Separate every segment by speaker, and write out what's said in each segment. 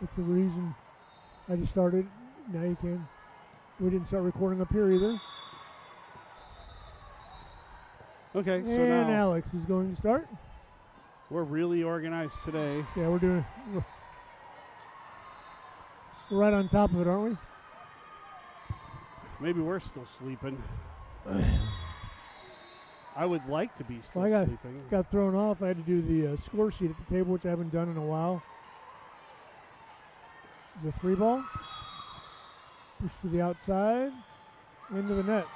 Speaker 1: That's the reason I just started. Now you can. We didn't start recording up here either.
Speaker 2: Okay,
Speaker 1: and
Speaker 2: so now
Speaker 1: Alex is going to start.
Speaker 2: we're really organized today.
Speaker 1: Yeah, we're right on top of it, aren't we?
Speaker 2: Maybe we're still sleeping. I would like to be still sleeping.
Speaker 1: Got thrown off. I had to do the score sheet at the table, which I haven't done in a while. It's a free ball. Push to the outside. Into the net.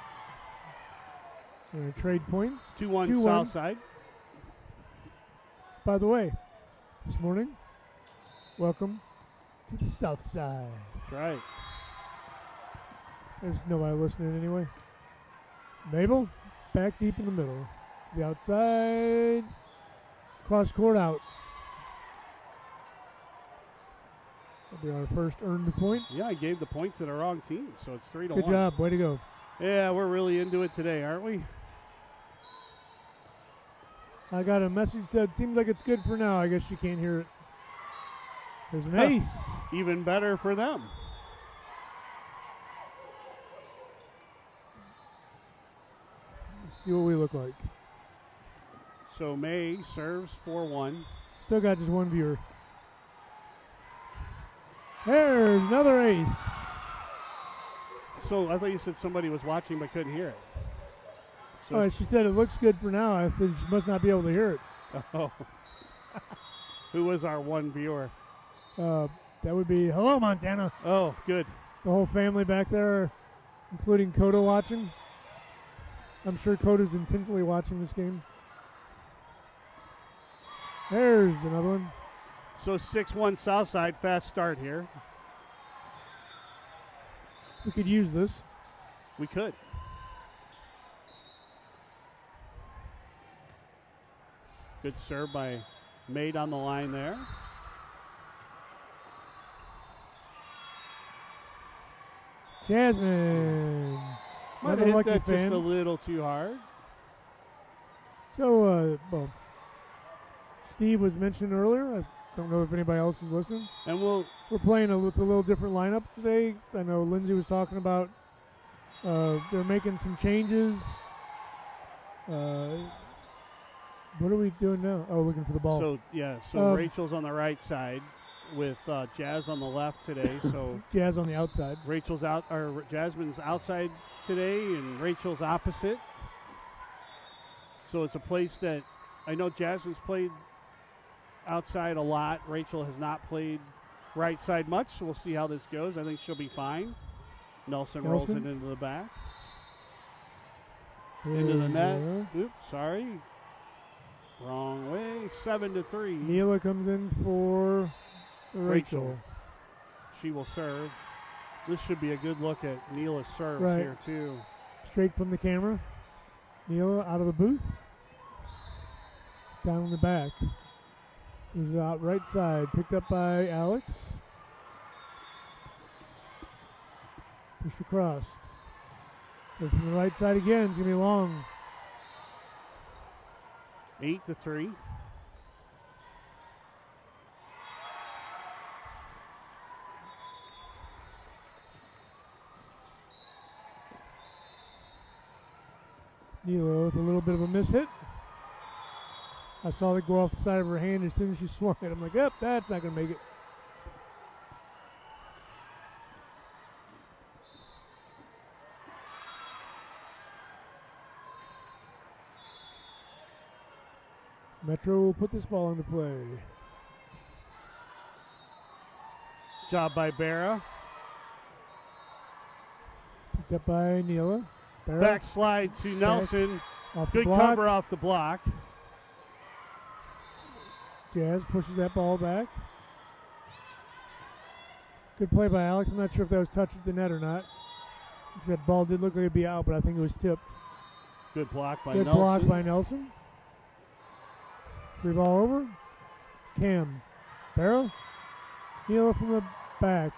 Speaker 1: And trade points.
Speaker 2: 2-1 south side.
Speaker 1: By the way, this morning, welcome to the south side.
Speaker 2: That's right.
Speaker 1: There's nobody listening anyway. Mabel, back deep in the middle. To the outside. Cross court out. That'll be our first earned point.
Speaker 2: Yeah, I gave the points to the wrong team, so it's 3-1.
Speaker 1: Good job. Way to go.
Speaker 2: Yeah, we're really into it today, aren't we?
Speaker 1: I got a message said, seems like it's good for now. I guess you can't hear it. There's an ace.
Speaker 2: Even better for them.
Speaker 1: Let's see what we look like.
Speaker 2: So May serves 4-1.
Speaker 1: Still got just one viewer. There's another ace.
Speaker 2: So I thought you said somebody was watching but couldn't hear it. So
Speaker 1: she said it looks good for now. I said she must not be able to hear it.
Speaker 2: Oh. Who was our one viewer?
Speaker 1: That would be, hello, Montana.
Speaker 2: Oh, good.
Speaker 1: The whole family back there, including Coda watching. I'm sure Coda's intentionally watching this game. There's another one.
Speaker 2: So 6-1 south side, fast start here.
Speaker 1: We could use this.
Speaker 2: We could. Good serve by Made on the line there.
Speaker 1: Jasmine.
Speaker 2: Might have hit that just a little too hard.
Speaker 1: So, Steve was mentioned earlier. I don't know if anybody else is listening.
Speaker 2: And
Speaker 1: we're playing with a little different lineup today. I know Lindsay was talking about they're making some changes. What are we doing now? Oh, looking for the ball.
Speaker 2: So Rachel's on the right side with Jazz on the left today. So
Speaker 1: Jazz on the outside.
Speaker 2: Jasmine's outside today, and Rachel's opposite. So it's a place that I know Jasmine's played outside a lot. Rachel has not played right side much, so we'll see how this goes. I think she'll be fine. Nelson rolls it into the back. Into the net. Oops, sorry. Wrong way. 7-3.
Speaker 1: Neela comes in for Rachel.
Speaker 2: She will serve. This should be a good look at Neela's serves here, too.
Speaker 1: Straight from the camera. Neela out of the booth. Down in the back. Is out right side. Picked up by Alex. Pushed across. Goes from the right side again. It's going to be long.
Speaker 2: 8-3.
Speaker 1: Neela with a little bit of a miss hit. I saw it go off the side of her hand as soon as she swung it. I'm like, yep, that's not going to make it. Metro will put this ball into play.
Speaker 2: Job by Barra.
Speaker 1: Picked up by Neela.
Speaker 2: Backslide to Nelson. Good cover off the block.
Speaker 1: Jazz pushes that ball back. Good play by Alex. I'm not sure if that was touched at the net or not. That ball did look like it'd be out, but I think it was tipped.
Speaker 2: Good block by
Speaker 1: Nelson. Good block by Nelson. Free ball over. Cam. Barrow. Neela from the back.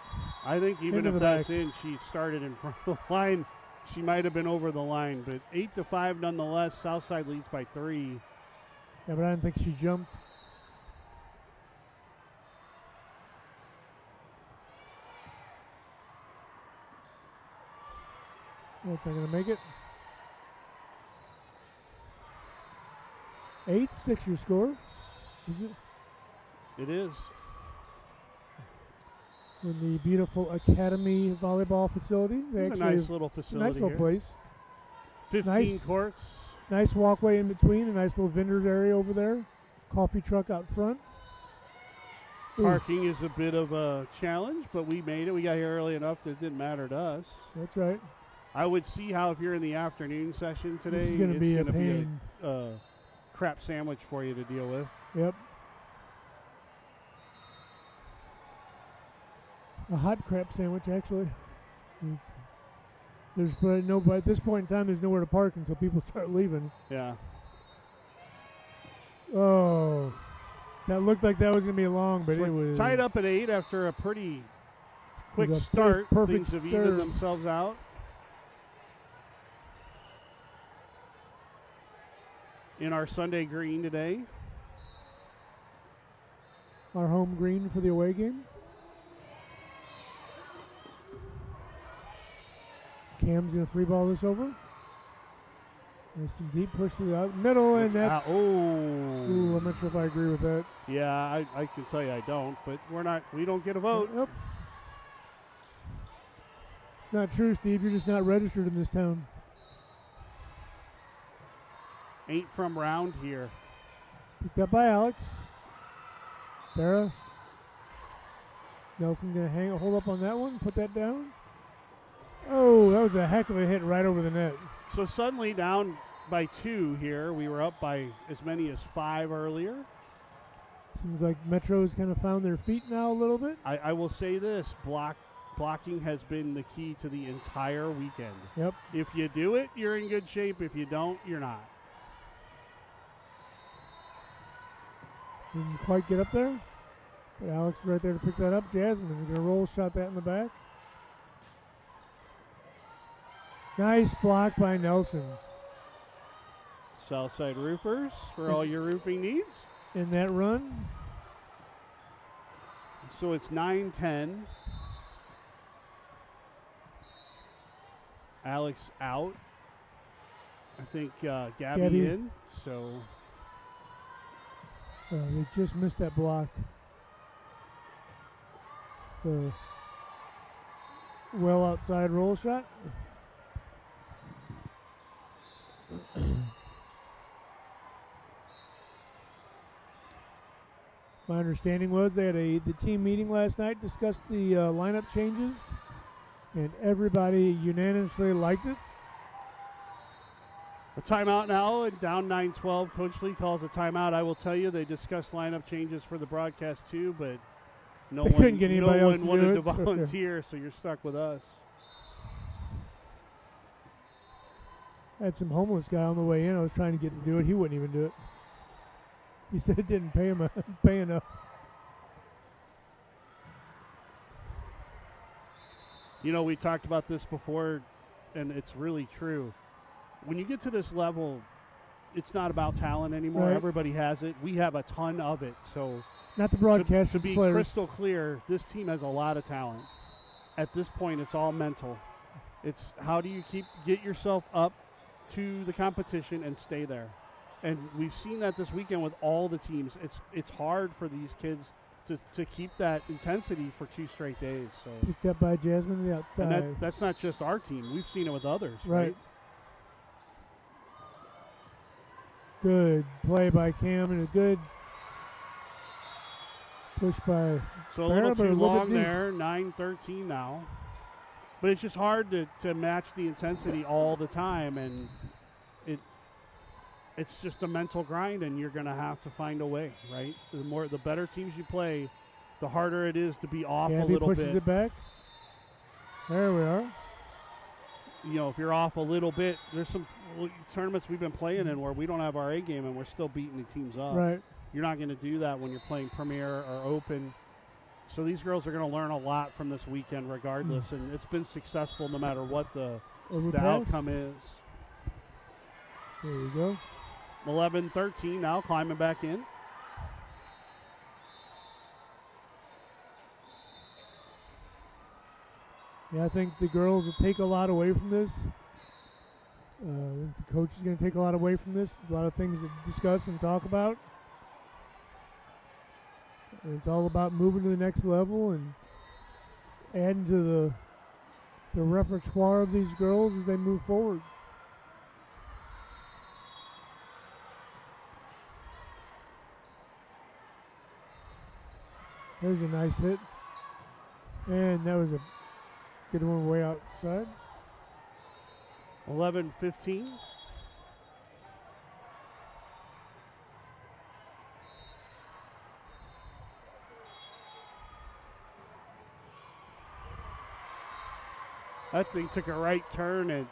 Speaker 2: I think even if that's in, she started in front of the line. She might have been over the line, but 8-5 nonetheless. Southside leads by 3.
Speaker 1: Yeah, but I didn't think she jumped. That's not going to make it. 8-6 your score. Is it?
Speaker 2: It is.
Speaker 1: In the beautiful Academy volleyball facility.
Speaker 2: It's a nice little facility.
Speaker 1: Nice little place.
Speaker 2: 15 courts.
Speaker 1: Nice walkway in between. A nice little vendors area over there. Coffee truck out front.
Speaker 2: Parking is a bit of a challenge, but we made it. We got here early enough that it didn't matter to us.
Speaker 1: That's right.
Speaker 2: I would see how if you're in the afternoon session today,
Speaker 1: it's going to be
Speaker 2: a crap sandwich for you to deal with.
Speaker 1: Yep. A hot crap sandwich, actually. But at this point in time, there's nowhere to park until people start leaving.
Speaker 2: Yeah.
Speaker 1: Oh, that looked like that was going to be long, but it was
Speaker 2: tied up at 8 after a pretty quick start.
Speaker 1: Perfect
Speaker 2: Things have evened themselves out. In our Sunday green today.
Speaker 1: Our home green for the away game. Cam's going to free ball this over. Nice and deep push to the middle, and that's. Ooh, I'm not sure if I agree with that.
Speaker 2: Yeah, I can tell you I don't, but we don't get a vote.
Speaker 1: Nope. It's not true, Steve. You're just not registered in this town.
Speaker 2: 8 from round here.
Speaker 1: Picked up by Alex. Barra. Nelson going to hold up on that one, put that down. Oh, that was a heck of a hit right over the net.
Speaker 2: So suddenly down by 2 here. We were up by as many as 5 earlier.
Speaker 1: Seems like Metro's kind of found their feet now a little bit.
Speaker 2: I will say this, blocking has been the key to the entire weekend.
Speaker 1: Yep.
Speaker 2: If you do it, you're in good shape. If you don't, you're not.
Speaker 1: Didn't quite get up there. But Alex is right there to pick that up. Jasmine is going to roll shot that in the back. Nice block by Nelson.
Speaker 2: Southside Roofers for all your roofing needs.
Speaker 1: In that run.
Speaker 2: So it's 9-10. Alex out. I think Gabby in. So
Speaker 1: they just missed that block. So well outside roll shot. My understanding was they had the team meeting last night, discussed the lineup changes, and everybody unanimously liked it.
Speaker 2: A timeout now, and down 9-12. Coach Lee calls a timeout. I will tell you, they discussed lineup changes for the broadcast too, but no one wanted to volunteer, so you're stuck with us.
Speaker 1: I had some homeless guy on the way in. I was trying to get to do it. He wouldn't even do it. He said it didn't pay enough.
Speaker 2: You know, we talked about this before, and it's really true. When you get to this level, it's not about talent anymore.
Speaker 1: Right.
Speaker 2: Everybody has it. We have a ton of it. So,
Speaker 1: not the broadcast.
Speaker 2: To be crystal clear, this team has a lot of talent. At this point, it's all mental. It's how do you get yourself up to the competition and stay there. And we've seen that this weekend with all the teams. It's hard for these kids to keep that intensity for 2 straight days. So
Speaker 1: picked up by Jasmine on the outside.
Speaker 2: And that's not just our team. We've seen it with others.
Speaker 1: Right. Good play by Cam and a good push by.
Speaker 2: So a little too long there. 9-13 now. But it's just hard to match the intensity all the time, and it's just a mental grind, and you're going to have to find a way, right? The better teams you play, the harder it is to be off a little bit.
Speaker 1: Pushes it back. There we are.
Speaker 2: You know, if you're off a little bit, there's some tournaments we've been playing in where we don't have our A game and we're still beating the teams up.
Speaker 1: Right.
Speaker 2: You're not going to do that when you're playing Premier or Open. So these girls are going to learn a lot from this weekend regardless, and it's been successful no matter what the outcome is.
Speaker 1: There you go.
Speaker 2: 11-13 now, climbing back in.
Speaker 1: Yeah, I think the girls will take a lot away from this. The coach is going to take a lot away from this, a lot of things to discuss and talk about. And it's all about moving to the next level and adding to the repertoire of these girls as they move forward. There's a nice hit. And that was a good one way outside.
Speaker 2: 11-15. That thing took a right turn at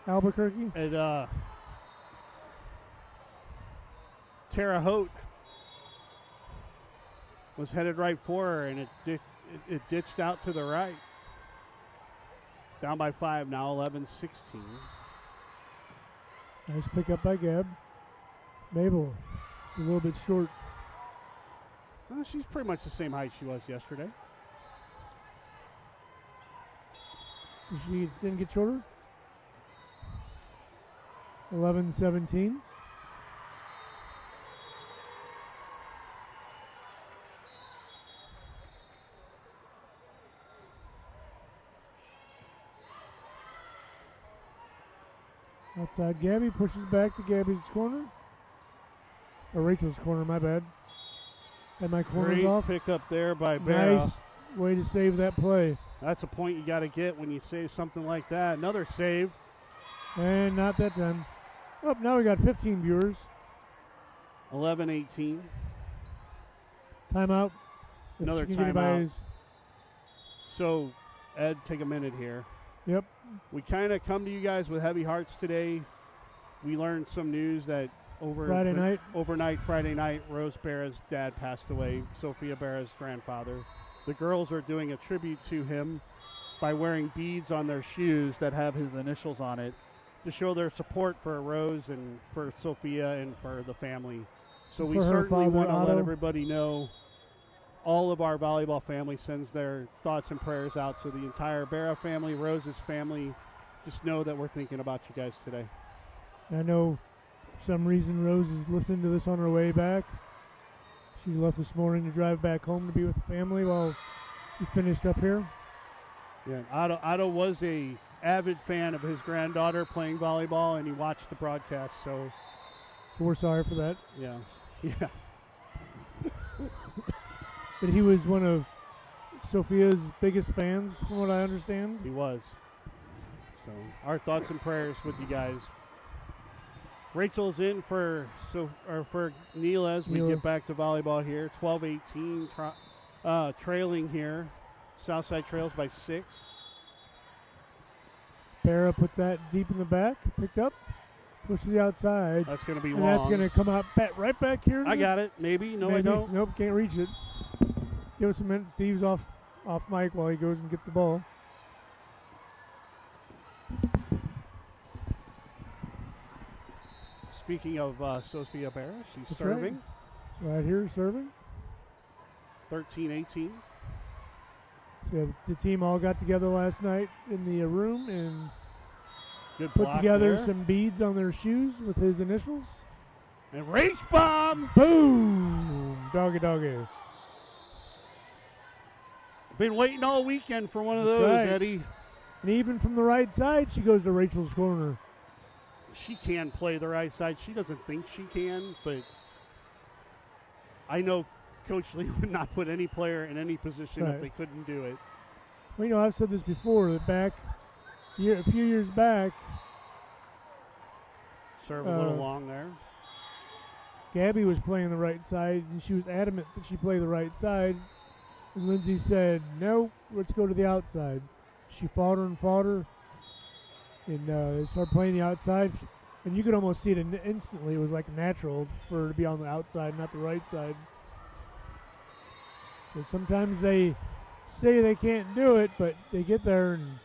Speaker 1: Albuquerque.
Speaker 2: Terre Haute was headed right for her, and it ditched out to the right. Down by 5 now, 11-16.
Speaker 1: Nice pickup by Gab. Mabel, just a little bit short.
Speaker 2: Well, she's pretty much the same height she was yesterday.
Speaker 1: She didn't get shorter. 11-17. Outside Gabby pushes back to Gabby's corner. Or Rachel's corner, my bad. Had my corners
Speaker 2: Great
Speaker 1: off.
Speaker 2: pick up there by Barra.
Speaker 1: Nice way to save that play.
Speaker 2: That's a point you got to get when you save something like that. Another save.
Speaker 1: And not that time. Oh, now we got 15 viewers.
Speaker 2: 11-18.
Speaker 1: Timeout.
Speaker 2: Another timeout. So, Ed, take a minute here.
Speaker 1: Yep.
Speaker 2: We kind of come to you guys with heavy hearts today. We learned some news that overnight Friday night, Rose Barra's dad passed away, Sophia Barra's grandfather. The girls are doing a tribute to him by wearing beads on their shoes that have his initials on it to show their support for Rose and for Sophia and for the family. So we certainly want to let everybody know all of our volleyball family sends their thoughts and prayers out to the entire Barra family, Rose's family. Just know that we're thinking about you guys today.
Speaker 1: I know for some reason Rose is listening to this on her way back. She left this morning to drive back home to be with the family while we finished up here.
Speaker 2: Yeah, Otto was a avid fan of his granddaughter playing volleyball, and he watched the broadcast, so
Speaker 1: we're sorry for that.
Speaker 2: Yeah.
Speaker 1: But he was one of Sophia's biggest fans, from what I understand.
Speaker 2: He was. So our thoughts and prayers with you guys. Rachel's in for Neil as we get back to volleyball here. 12-18, trailing here. Southside trails by 6.
Speaker 1: Barra puts that deep in the back, picked up, push to the outside.
Speaker 2: That's going to be
Speaker 1: long.
Speaker 2: And
Speaker 1: that's going to come out right back here.
Speaker 2: I got it. Maybe. No, I don't.
Speaker 1: Nope, can't reach it. Give us a minute. Steve's off mic while he goes and gets the ball.
Speaker 2: Speaking of Sophia Barra, she's serving.
Speaker 1: Right here, serving.
Speaker 2: 13-18.
Speaker 1: So the team all got together last night in the room and
Speaker 2: put
Speaker 1: together
Speaker 2: there.
Speaker 1: Some beads on their shoes with his initials.
Speaker 2: And race bomb!
Speaker 1: Boom! Doggy.
Speaker 2: Been waiting all weekend for one of those,
Speaker 1: right.
Speaker 2: Eddie.
Speaker 1: And even from the right side, she goes to Rachel's corner.
Speaker 2: She can play the right side. She doesn't think she can, but I know Coach Lee would not put any player in any position if they couldn't do it.
Speaker 1: Well, I've said this before, that a few years back.
Speaker 2: Serve a little long there.
Speaker 1: Gabby was playing the right side, and she was adamant that she play the right side. And Lindsay said, no, let's go to the outside. She fought her, and they started playing the outside. And you could almost see it instantly. It was like natural for her to be on the outside, not the right side. So sometimes they say they can't do it, but they get there and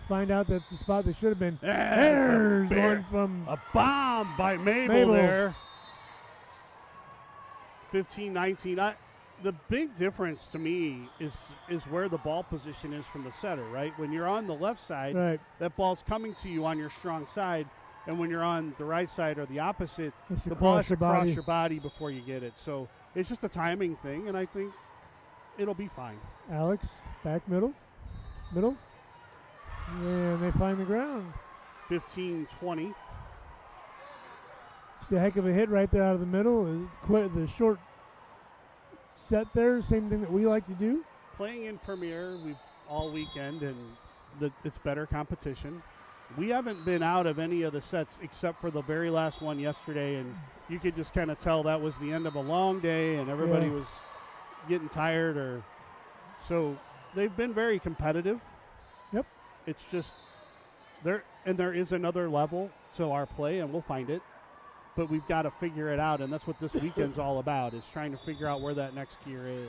Speaker 1: find out that's the spot they should have been. There's one from
Speaker 2: a bomb by Mabel there. 15-19. the big difference to me is where the ball position is from the setter, right? When you're on the left side,
Speaker 1: Right.
Speaker 2: that ball's coming to you on your strong side, and when you're on the right side or the opposite,
Speaker 1: It's
Speaker 2: the ball has to
Speaker 1: across
Speaker 2: cross your body before you get it. So it's just a timing thing, and I think it'll be fine.
Speaker 1: Alex, back middle. And they find the ground.
Speaker 2: 15-20.
Speaker 1: Just a heck of a hit right there out of the middle. The short set there, same thing that we like to do.
Speaker 2: Playing in Premier all weekend, and it's better competition. We haven't been out of any of the sets except for the very last one yesterday, and you could just kind of tell that was the end of a long day, and everybody was getting tired. So they've been very competitive.
Speaker 1: Yep.
Speaker 2: It's just there is another level to our play, and we'll find it. But we've got to figure it out, and that's what this weekend's all about, is trying to figure out where that next gear is.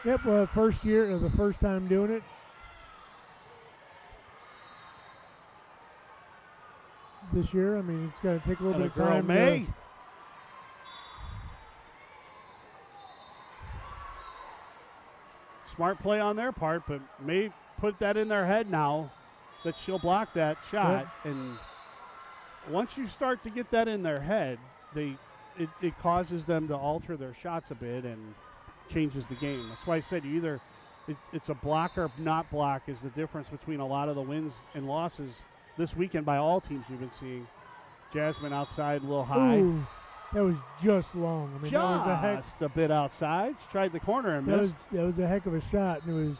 Speaker 1: Yep, well, the first time doing it. This year, I mean, it's got to take a little bit of time.
Speaker 2: May. Smart play on their part, but May put that in their head now that she'll block that shot.
Speaker 1: Yep.
Speaker 2: And once you start to get that in their head, it causes them to alter their shots a bit and changes the game. That's why I said it's a block or not block is the difference between a lot of the wins and losses this weekend by all teams we've been seeing. Jasmine outside, a little high.
Speaker 1: Ooh, that was just long. I mean,
Speaker 2: just a bit outside. She tried the corner and missed.
Speaker 1: That was a heck of a shot. And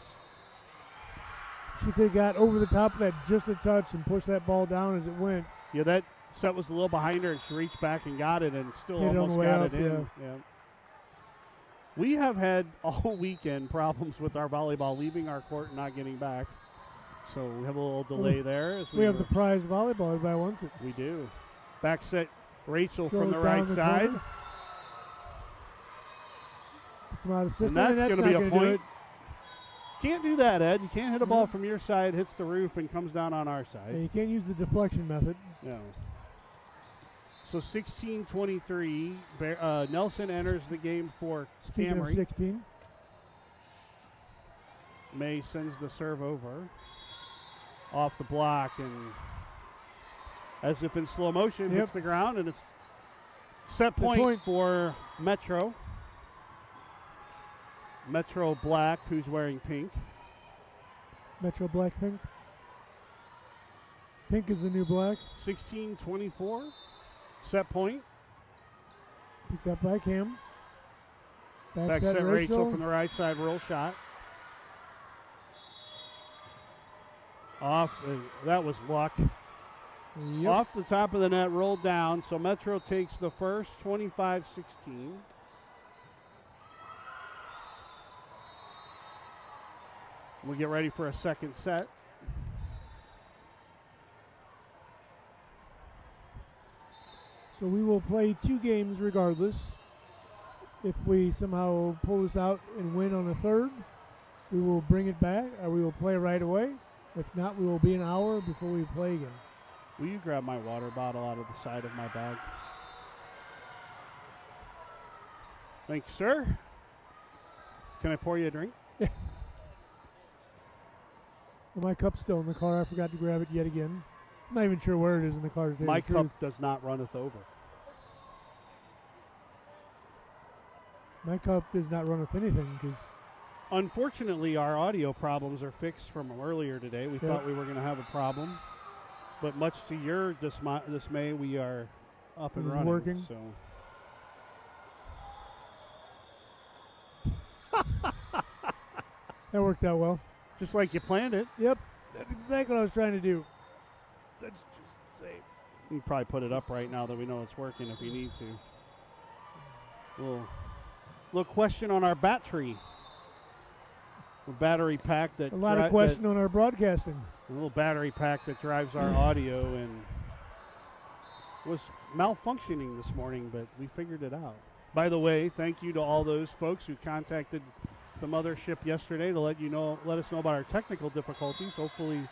Speaker 1: she could have got over the top of that just a touch and pushed that ball down as it went.
Speaker 2: Yeah, that set was a little behind her, and she reached back and got it, and still
Speaker 1: Hit
Speaker 2: almost got
Speaker 1: up,
Speaker 2: it in. Yeah. We have had all weekend problems with our volleyball leaving our court and not getting back. So we have a little delay there.
Speaker 1: We have the prize volleyball. Everybody wants it.
Speaker 2: We do. Back set, Rachel
Speaker 1: Throw
Speaker 2: from the right side. And that's going to be a point. Can't do that, Ed. You can't hit a ball from your side, hits the roof, and comes down on our side.
Speaker 1: Yeah, you can't use the deflection method.
Speaker 2: No. So 16-23. Nelson enters the game for Camry.
Speaker 1: 16.
Speaker 2: May sends the serve over. Off the block, and as if in slow motion, hits the ground, and it's set point for Metro. Metro Black, who's wearing pink.
Speaker 1: Metro Black pink. Pink is the new black.
Speaker 2: 16-24. Set point.
Speaker 1: Picked up by Cam.
Speaker 2: Back set Rachel from the right side, roll shot. That was luck.
Speaker 1: Yep.
Speaker 2: Off the top of the net, rolled down. So Metro takes the first, 25-16. We'll get ready for a second set.
Speaker 1: So we will play 2 games regardless. If we somehow pull this out and win on the third, we will bring it back, or we will play right away. If not, we will be an hour before we play again.
Speaker 2: Will you grab my water bottle out of the side of my bag? Thank you, sir. Can I pour you a drink?
Speaker 1: Well, my cup's still in the car. I forgot to grab it yet again. I'm not even sure where it is in the car.
Speaker 2: My cup does not runneth over.
Speaker 1: My cup does not run with anything because.
Speaker 2: Unfortunately, our audio problems are fixed from earlier today. We thought we were going to have a problem, but much to your dismay, we are up and running.
Speaker 1: Working.
Speaker 2: So.
Speaker 1: That worked out well.
Speaker 2: Just like you planned it.
Speaker 1: Yep, that's exactly what I was trying to do. Let's just say.
Speaker 2: You can probably put it up right now that we know it's working if you need to. Little question on our battery. A battery pack that...
Speaker 1: A lot of question on our broadcasting.
Speaker 2: A little battery pack that drives our audio and was malfunctioning this morning, but we figured it out. By the way, thank you to all those folks who contacted the mothership yesterday to let us know about our technical difficulties. Hopefully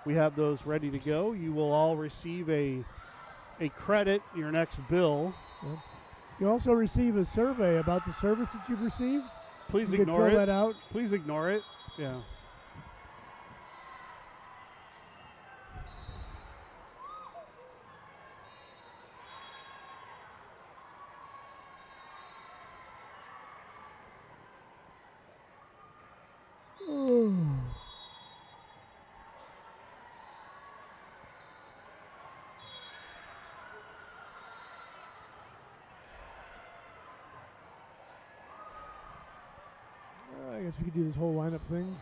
Speaker 2: we have those ready to go. You will all receive a credit, your next bill.
Speaker 1: Yep. You also receive a survey about the service that you've received.
Speaker 2: Please
Speaker 1: You
Speaker 2: ignore
Speaker 1: could throw
Speaker 2: it.
Speaker 1: that out.
Speaker 2: Please ignore it. Yeah.
Speaker 1: Oh. I guess we could do this whole lineup thing.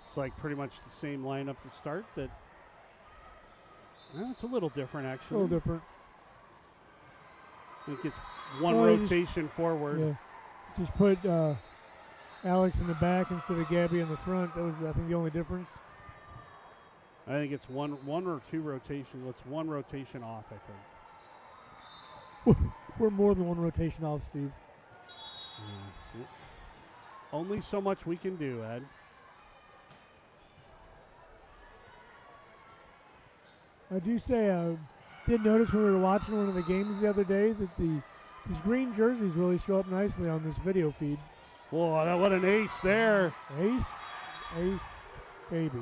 Speaker 2: It's like pretty much the same lineup to start. That it's a little different actually.
Speaker 1: A little different.
Speaker 2: It gets one rotation forward.
Speaker 1: Yeah. Just put Alex in the back instead of Gabby in the front. That was, I think, the only difference.
Speaker 2: I think it's one or two rotations. It's one rotation off, I think.
Speaker 1: We're more than one rotation off, Steve.
Speaker 2: Yeah. Only so much we can do, Ed.
Speaker 1: I do say, I did notice when we were watching one of the games the other day that these green jerseys really show up nicely on this video feed.
Speaker 2: Whoa, what an ace there.
Speaker 1: Ace, baby.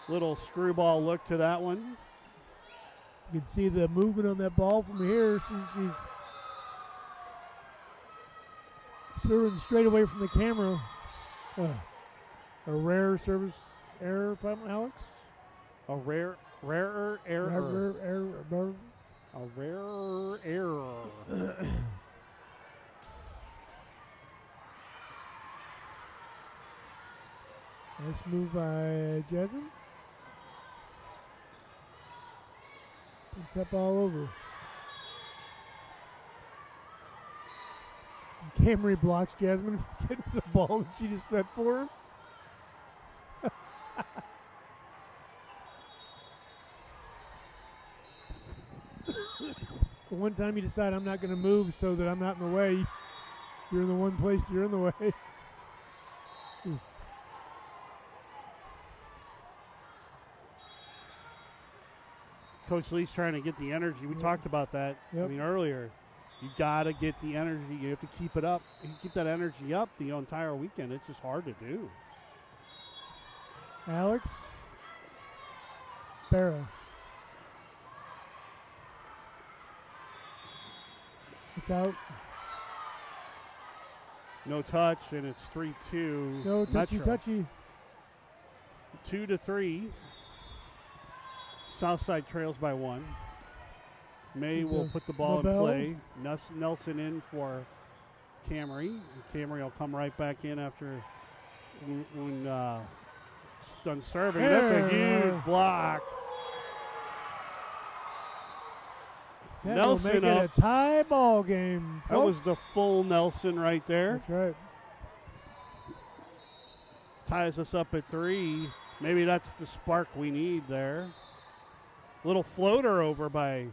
Speaker 2: Little screwball look to that one.
Speaker 1: You can see the movement on that ball from here since she's serving straight away from the camera. A rare service error from Alex.
Speaker 2: A rarer error. A rarer error.
Speaker 1: Nice move by Jasmine. Puts that ball over. And Camry blocks Jasmine from getting to the ball that she just set for her. The one time you decide I'm not going to move so that I'm not in the way, you're in the one place you're in the way. Oof.
Speaker 2: Coach Lee's trying to get the energy. We talked about that earlier. You got to get the energy. You have to keep it up. You keep that energy up the entire weekend. It's just hard to do.
Speaker 1: Alex. Barra. It's out.
Speaker 2: No touch, and it's 3-2.
Speaker 1: No touchy.
Speaker 2: 2-3. Southside trails by 1. May will put the ball in play. Nelson in for Camry. Camry will come right back in after when she's done serving. That's a huge block.
Speaker 1: That
Speaker 2: Nelson
Speaker 1: will make it a tie ball game, folks.
Speaker 2: That was the full Nelson right there.
Speaker 1: That's right.
Speaker 2: Ties us up at 3. Maybe that's the spark we need there. Little floater over by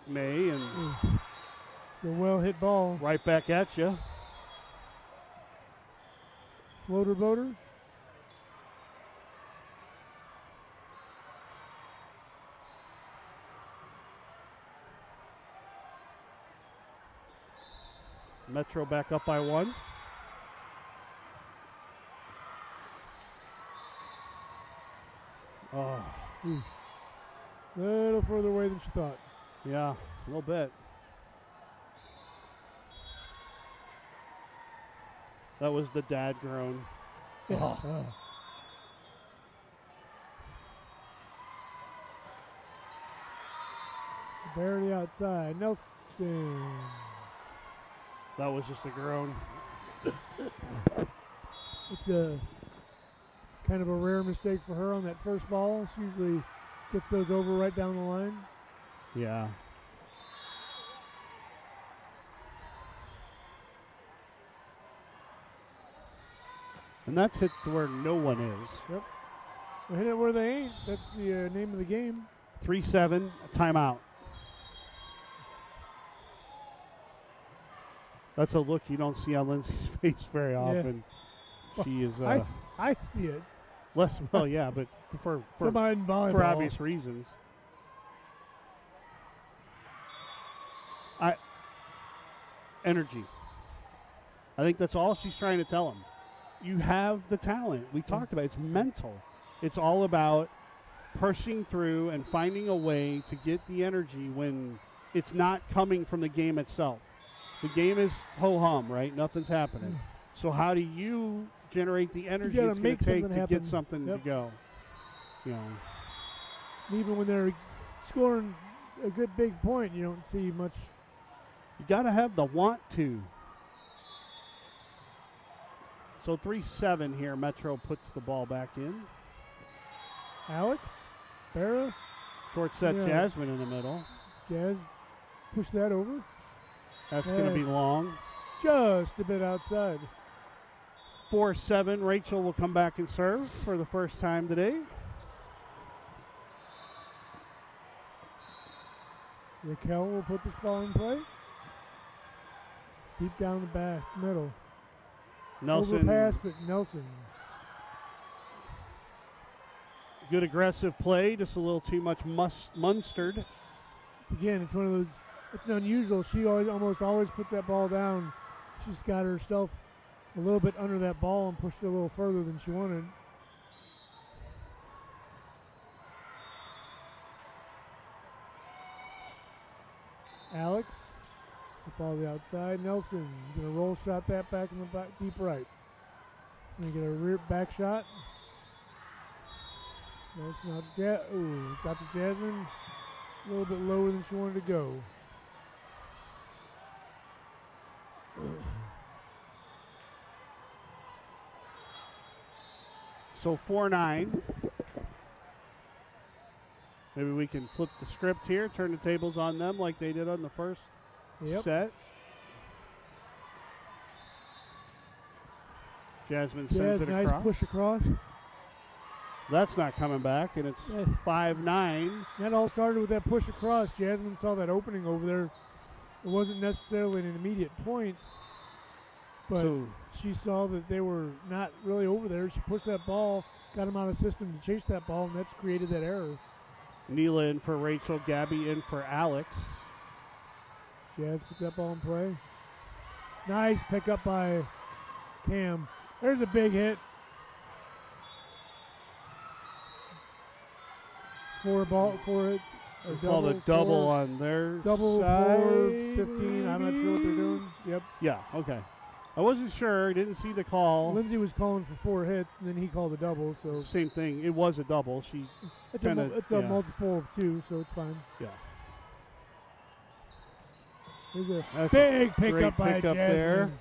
Speaker 2: May, and
Speaker 1: it's a well hit ball.
Speaker 2: Right back at you.
Speaker 1: Floater boater.
Speaker 2: Metro back up by 1. Oh.
Speaker 1: A little further away than she thought.
Speaker 2: Yeah, a little bit. That was the dad groan.
Speaker 1: Yeah.
Speaker 2: Oh.
Speaker 1: Barely outside. Nelson.
Speaker 2: That was just a groan.
Speaker 1: It's a kind of a rare mistake for her on that first ball. She usually gets those over right down the line.
Speaker 2: Yeah. And that's hit to where no one is.
Speaker 1: Yep. Well, hit it where they ain't. That's the name of the game.
Speaker 2: 3-7, timeout. That's a look you don't see on Lindsay's face very often.
Speaker 1: Yeah.
Speaker 2: She is.
Speaker 1: I see it.
Speaker 2: Less, well, yeah, but for
Speaker 1: Somebody in volleyball.
Speaker 2: for obvious reasons. Energy. I think that's all she's trying to tell him. You have the talent. We talked about it. It's mental. It's all about pushing through and finding a way to get the energy when it's not coming from the game itself. The game is ho-hum, right? Nothing's happening. So how do you generate the energy it's going to take to get something to go? You know.
Speaker 1: Even when they're scoring a good big point, you don't see much.
Speaker 2: You got to have the want to. So 3-7 here. Metro puts the ball back in.
Speaker 1: Alex, Barra.
Speaker 2: Short set, Jasmine in the middle.
Speaker 1: Jazz push that over.
Speaker 2: That's going to be long.
Speaker 1: Just a bit outside.
Speaker 2: 4-7. Rachel will come back and serve for the first time today.
Speaker 1: Raquel will put this ball in play. Deep down the back, middle.
Speaker 2: Nelson.
Speaker 1: Overpass, but Nelson.
Speaker 2: Good aggressive play, just a little too much mustard.
Speaker 1: Again, it's one of those, it's unusual. She almost always puts that ball down. She's got herself a little bit under that ball and pushed it a little further than she wanted. Alex, the ball to the outside. Nelson is going to roll shot that back in the back, deep right. Going to get a rear back shot. Nelson out to it's out to Jasmine. A little bit lower than she wanted to go.
Speaker 2: So 4-9. Maybe we can flip the script here, turn the tables on them like they did on the first set. Jasmine sends it
Speaker 1: nice
Speaker 2: across.
Speaker 1: Push across.
Speaker 2: That's not coming back, and it's 5-9.
Speaker 1: That all started with that push across. Jasmine saw that opening over there. It wasn't necessarily an immediate point, but she saw that they were not really over there. She pushed that ball, got them out of system to chase that ball, and that's created that error.
Speaker 2: Neela in for Rachel, Gabby in for Alex.
Speaker 1: Jazz puts that ball in play. Nice pickup by Cam. There's a big hit. Four hits.
Speaker 2: Called a double on their
Speaker 1: double
Speaker 2: side.
Speaker 1: 4-15. I'm not sure what they're doing. Yep.
Speaker 2: Yeah, okay. I wasn't sure. Didn't see the call.
Speaker 1: Lindsay was calling for 4 hits, and then he called a double. So
Speaker 2: same thing. It was a double.
Speaker 1: It's a multiple of 2, so it's fine.
Speaker 2: Yeah.
Speaker 1: There's a big pickup by Jasmine.
Speaker 2: There.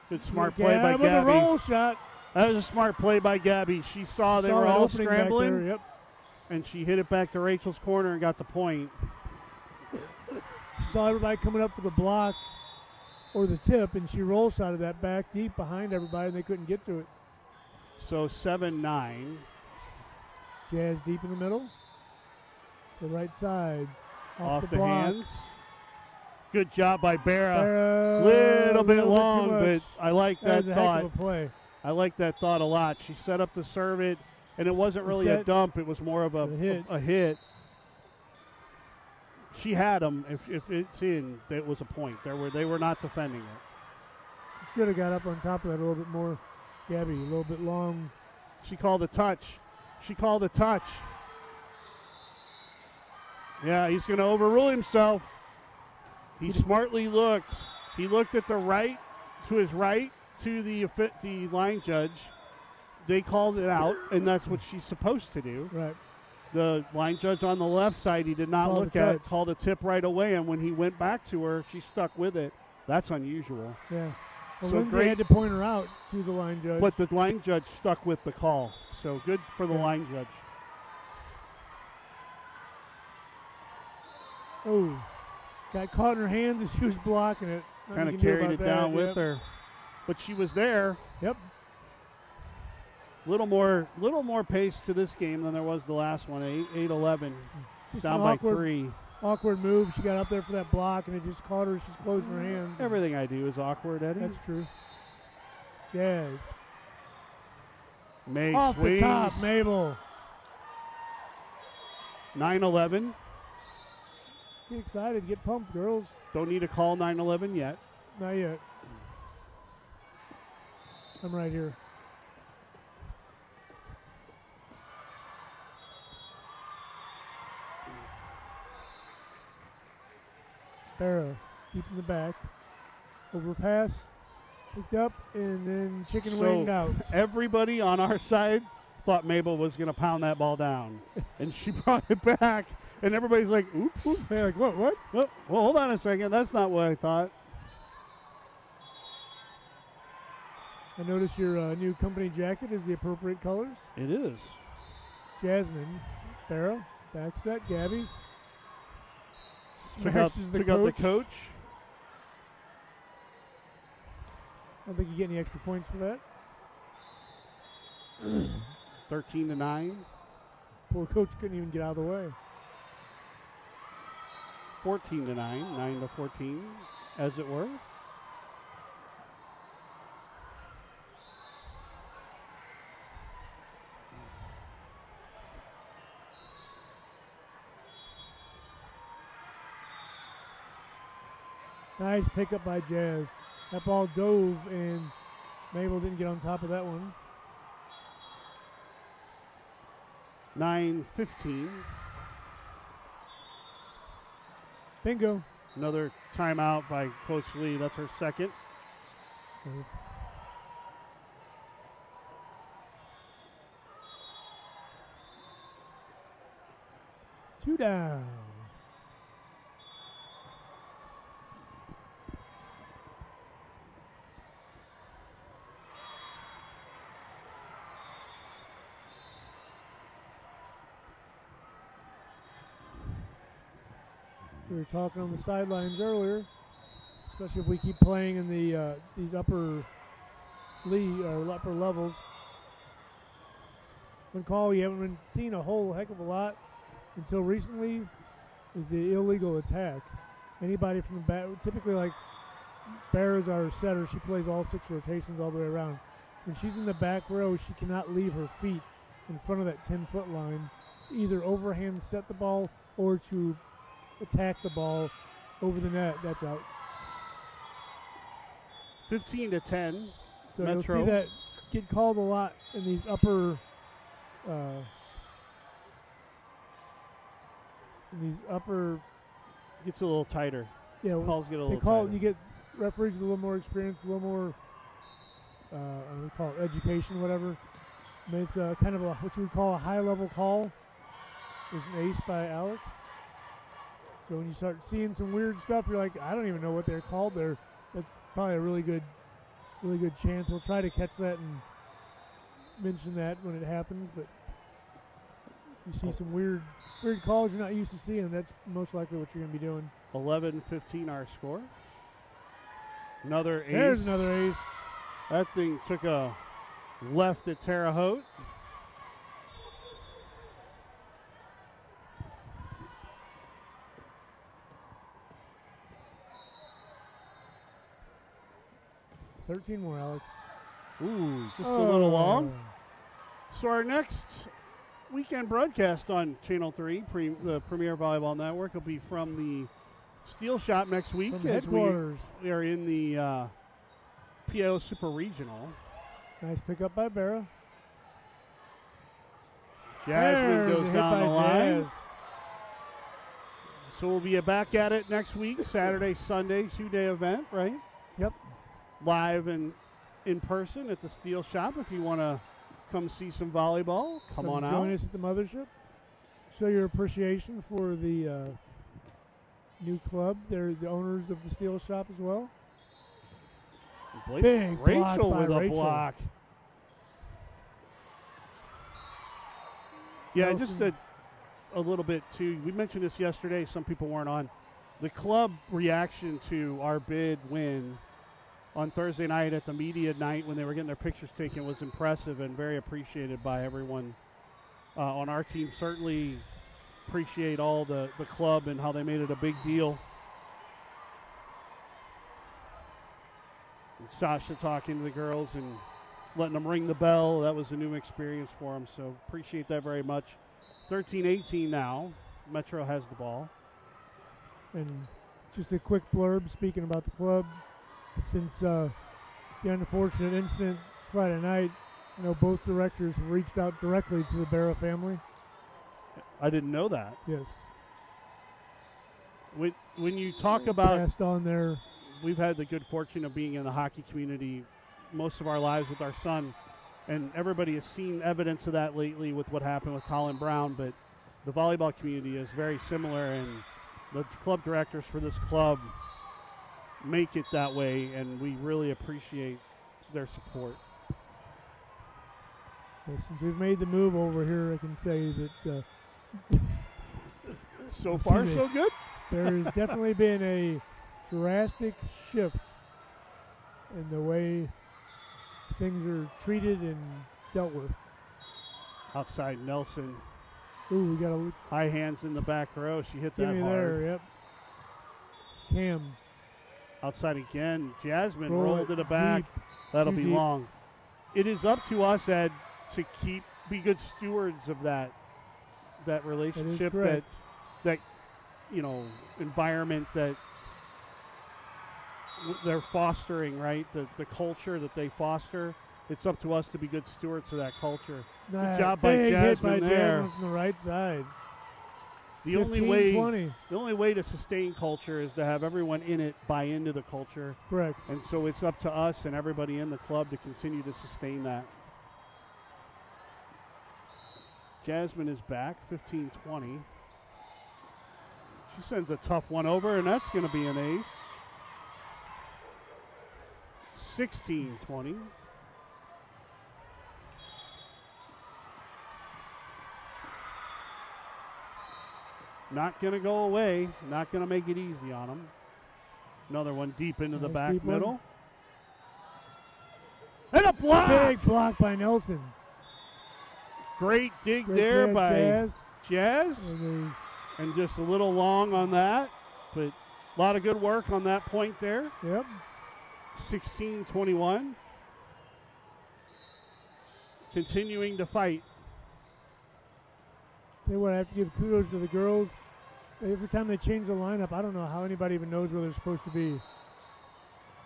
Speaker 2: Good smart play by Gabby.
Speaker 1: A roll shot.
Speaker 2: That was a smart play by Gabby. She saw they were all scrambling.
Speaker 1: There, yep.
Speaker 2: And she hit it back to Rachel's corner and got the point.
Speaker 1: She saw everybody coming up for the block or the tip, and she roll shotted that back deep behind everybody, and they couldn't get to it.
Speaker 2: So 7-9.
Speaker 1: Jazz deep in the middle. The right side.
Speaker 2: Off the
Speaker 1: block.
Speaker 2: hands. Good job by Barra. Little bit long, but I like that thought.
Speaker 1: Heck of a play.
Speaker 2: I like that thought a lot. She set up to serve it, and it wasn't really a dump. It was more of a hit. She had them. If it's in, it was a point. They were not defending it.
Speaker 1: She should have got up on top of that a little bit more. Gabby, a little bit long.
Speaker 2: She called a touch. Yeah, he's going to overrule himself. He smartly looked. He looked at the right, to his right, to the line judge. They called it out, and that's what she's supposed to do.
Speaker 1: Right.
Speaker 2: The line judge on the left side, he did not look at, called a tip right away, and when he went back to her, she stuck with it. That's unusual.
Speaker 1: Yeah. Well,
Speaker 2: so
Speaker 1: Lindsay had to point her out to the line judge.
Speaker 2: But the line judge stuck with the call. So good for the line judge.
Speaker 1: Oh, got caught in her hands as she was blocking it.
Speaker 2: Kind of carried it down with her. But she was there.
Speaker 1: Yep.
Speaker 2: Little more pace to this game than there was the last one. 8-11. Down by 3.
Speaker 1: Awkward move. She got up there for that block, and it just caught her. She's closing her hands.
Speaker 2: Everything I do is awkward, Eddie.
Speaker 1: That's true. Jazz.
Speaker 2: May
Speaker 1: Off
Speaker 2: swings.
Speaker 1: the top, Mabel.
Speaker 2: 9-11.
Speaker 1: Get excited. Get pumped, girls.
Speaker 2: Don't need to call 9-11 yet.
Speaker 1: Not yet. I'm right here. Barra, deep in the back. Overpass, picked up, and then chicken winged out.
Speaker 2: Everybody on our side thought Mabel was going to pound that ball down. And she brought it back. And everybody's like, oops.
Speaker 1: They're like, what?
Speaker 2: Well, hold on a second. That's not what I thought.
Speaker 1: I notice your new company jacket is the appropriate colors.
Speaker 2: It is.
Speaker 1: Jasmine, Barra, back set, Gabby.
Speaker 2: Took out the coach.
Speaker 1: I don't think you get any extra points for that.
Speaker 2: 13-9.
Speaker 1: Poor coach couldn't even get out of the way.
Speaker 2: 14-9, 9-14, as it were.
Speaker 1: Nice pickup by Jazz. That ball dove, and Mabel didn't get on top of that one.
Speaker 2: 9-15.
Speaker 1: Bingo.
Speaker 2: Another timeout by Coach Lee. That's her second.
Speaker 1: Two down. We were talking on the sidelines earlier, especially if we keep playing in the these upper league or upper levels. One call you haven't been seen a whole heck of a lot until recently is the illegal attack. Anybody from the back, typically like Barra's our setter, she plays all 6 rotations all the way around. When she's in the back row, she cannot leave her feet in front of that 10-foot line. It's either overhand set the ball or to attack the ball over the net. That's out.
Speaker 2: 15-10.
Speaker 1: So
Speaker 2: Metro.
Speaker 1: You'll see that get called a lot in these upper
Speaker 2: gets a little tighter.
Speaker 1: Yeah,
Speaker 2: calls get a little tighter.
Speaker 1: You get referees with a little more experience, a little more we call it education, whatever. I mean, it's kind of what you would call a high-level call. There's an ace by Alex. So when you start seeing some weird stuff, you're like, I don't even know what they're called there. That's probably a really good chance. We'll try to catch that and mention that when it happens. But if you see some weird calls you're not used to seeing, that's most likely what you're going to be doing.
Speaker 2: 11-15 our score. Another ace.
Speaker 1: There's another ace.
Speaker 2: That thing took a left at Terre Haute.
Speaker 1: $13 more, Alex.
Speaker 2: Ooh, just a little long. So our next weekend broadcast on Channel 3, the Premier Volleyball Network, will be from the Steel Shop next week
Speaker 1: from
Speaker 2: as we
Speaker 1: headquarters.
Speaker 2: are in the PO Super Regional.
Speaker 1: Nice pickup by Barra.
Speaker 2: Jasmine goes down the line.
Speaker 1: Jazz.
Speaker 2: So we'll be back at it next week, Saturday, Sunday, 2-day event, right?
Speaker 1: Yep.
Speaker 2: Live and in person at the Steel Shop. If you want to come see some volleyball, come on out.
Speaker 1: Join us at the mothership. Show your appreciation for the new club. They're the owners of the Steel Shop as well. Big
Speaker 2: Rachel
Speaker 1: block
Speaker 2: with
Speaker 1: by
Speaker 2: a
Speaker 1: Rachel.
Speaker 2: block. Yeah, just a little bit too. We mentioned this yesterday. Some people weren't on. The club reaction to our bid win on Thursday night at the media night when they were getting their pictures taken was impressive and very appreciated by everyone on our team. Certainly appreciate all the club and how they made it a big deal. And Sasha talking to the girls, and letting them ring the bell. That was a new experience for them, so appreciate that very much. 13-18 now. Metro has the ball.
Speaker 1: And just a quick blurb speaking about the club. Since the unfortunate incident Friday night, I know both directors have reached out directly to the Barra family.
Speaker 2: I didn't know that.
Speaker 1: Yes.
Speaker 2: When you talk about,
Speaker 1: passed on their,
Speaker 2: we've had the good fortune of being in the hockey community most of our lives with our son, and everybody has seen evidence of that lately with what happened with Colin Brown, but the volleyball community is very similar, and the club directors for this club make it that way, and we really appreciate their support.
Speaker 1: since we've made the move over here, I can say that
Speaker 2: so far so good.
Speaker 1: There has definitely been a drastic shift in the way things are treated and dealt with.
Speaker 2: Outside Nelson.
Speaker 1: Ooh, we got a
Speaker 2: high hands in the back row. She hit that hard.
Speaker 1: There, yep. Cam.
Speaker 2: Outside again. Jasmine
Speaker 1: rolled
Speaker 2: it back.
Speaker 1: Deep.
Speaker 2: That'll
Speaker 1: Too
Speaker 2: be
Speaker 1: deep.
Speaker 2: long. It is up to us, Ed, to be good stewards of that relationship, that environment that they're fostering, right? The culture that they foster. It's up to us to be good stewards of that culture. Good job by Jasmine there.
Speaker 1: Jasmine from the right side.
Speaker 2: The only way to sustain culture is to have everyone in it buy into the culture.
Speaker 1: Correct.
Speaker 2: And so it's up to us and everybody in the club to continue to sustain that. Jasmine is back, 15-20. She sends a tough one over, and that's going to be an ace. 16-20. Not going to go away. Not going to make it easy on them. Another one deep into the back middle. And a block!
Speaker 1: Big block by Nelson.
Speaker 2: Great dig there by Jazz.
Speaker 1: And
Speaker 2: just a little long on that. But a lot of good work on that point there.
Speaker 1: Yep.
Speaker 2: 16-21. Continuing to fight.
Speaker 1: Tell you what, I have to give kudos to the girls. Every time they change the lineup, I don't know how anybody even knows where they're supposed to be.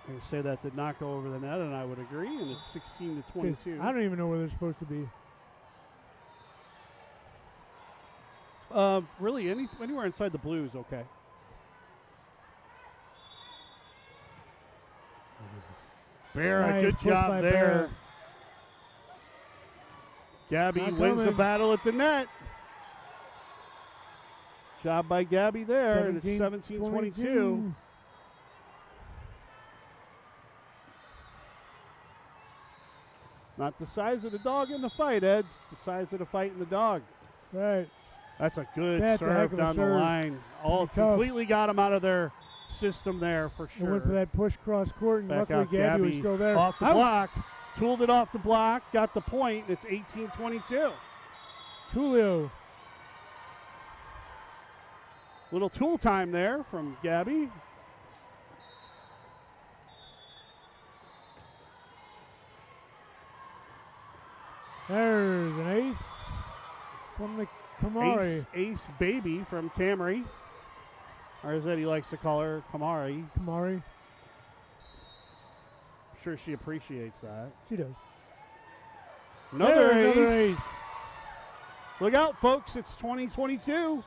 Speaker 2: I say that did not go over the net, and I would agree, and it's 16-22.
Speaker 1: I don't even know where they're supposed to be.
Speaker 2: Really, anywhere inside the blue is okay. Barra, good job there.
Speaker 1: Barra.
Speaker 2: Gabby wins the battle at the net. Job by Gabby there, and it's 17-22. Not the size of the dog in the fight, Ed. It's the size of the fight in the dog.
Speaker 1: Right.
Speaker 2: That's a good serve down the line. All completely got them out of their system there for sure.
Speaker 1: Went for that push cross court, and
Speaker 2: back
Speaker 1: luckily Gabby was still there.
Speaker 2: Off the block. Tooled it off the block. Got the point. It's 18-22.
Speaker 1: Tulio.
Speaker 2: Little tool time there from Gabby.
Speaker 1: There's an ace from the Kamari.
Speaker 2: Ace baby from Camry. Or as Eddie likes to call her, Kamari.
Speaker 1: Kamari.
Speaker 2: I'm sure she appreciates that.
Speaker 1: She does.
Speaker 2: Another ace. Look out, folks. It's 2022.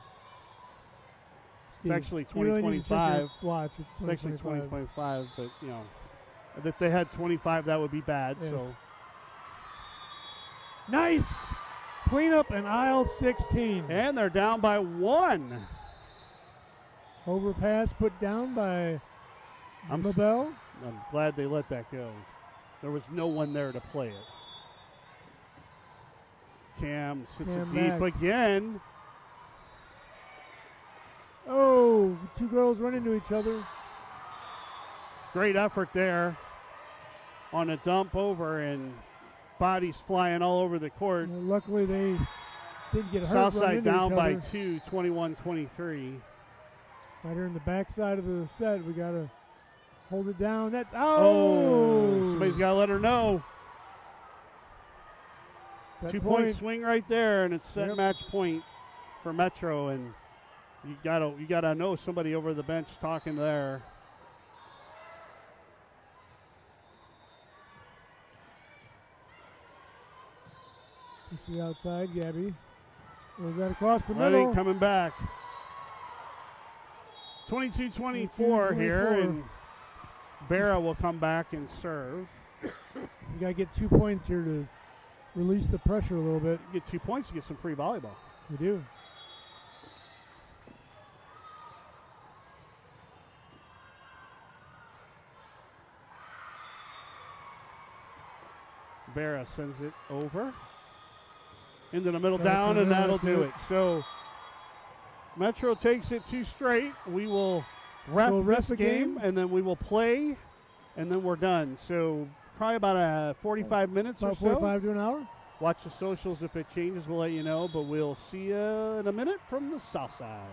Speaker 2: It's actually 2025.
Speaker 1: Watch.
Speaker 2: It's actually 2025, but, if they had 25, that would be bad.
Speaker 1: Yes.
Speaker 2: So
Speaker 1: nice cleanup in aisle 16.
Speaker 2: And they're down by 1.
Speaker 1: Overpass put down by Mabel.
Speaker 2: I'm glad they let that go. There was no one there to play it. Cam sits it deep again.
Speaker 1: Oh, two girls run into each other.
Speaker 2: Great effort there on a dump over, and bodies flying all over the court.
Speaker 1: Well, luckily they didn't get hurt.
Speaker 2: Southside down by 2, 21-23.
Speaker 1: Right here in the backside of the set, we got to hold it down. That's
Speaker 2: somebody's got to let her know.
Speaker 1: Set
Speaker 2: 2-point swing right there, and it's set
Speaker 1: Yep.
Speaker 2: match point for Metro. And you gotta know somebody over the bench talking there.
Speaker 1: You see outside, Gabby. Was that across the
Speaker 2: Redding
Speaker 1: middle?
Speaker 2: coming back. 22-24 here, and Barra will come back and serve.
Speaker 1: You got to get 2 points here to release the pressure a little bit.
Speaker 2: You get 2 points, you get some free volleyball.
Speaker 1: We do.
Speaker 2: Barra sends it over into the middle,
Speaker 1: That's
Speaker 2: down,
Speaker 1: it,
Speaker 2: and that'll
Speaker 1: that's
Speaker 2: do
Speaker 1: it.
Speaker 2: it. So Metro takes it 2 straight. We will ref
Speaker 1: We'll ref
Speaker 2: this
Speaker 1: the
Speaker 2: game,
Speaker 1: game.
Speaker 2: and then we will play, and then we're done. So probably about 45 minutes
Speaker 1: About
Speaker 2: or so.
Speaker 1: 45 to an hour.
Speaker 2: Watch the socials. If it changes, we'll let you know. But we'll see you in a minute from the south side.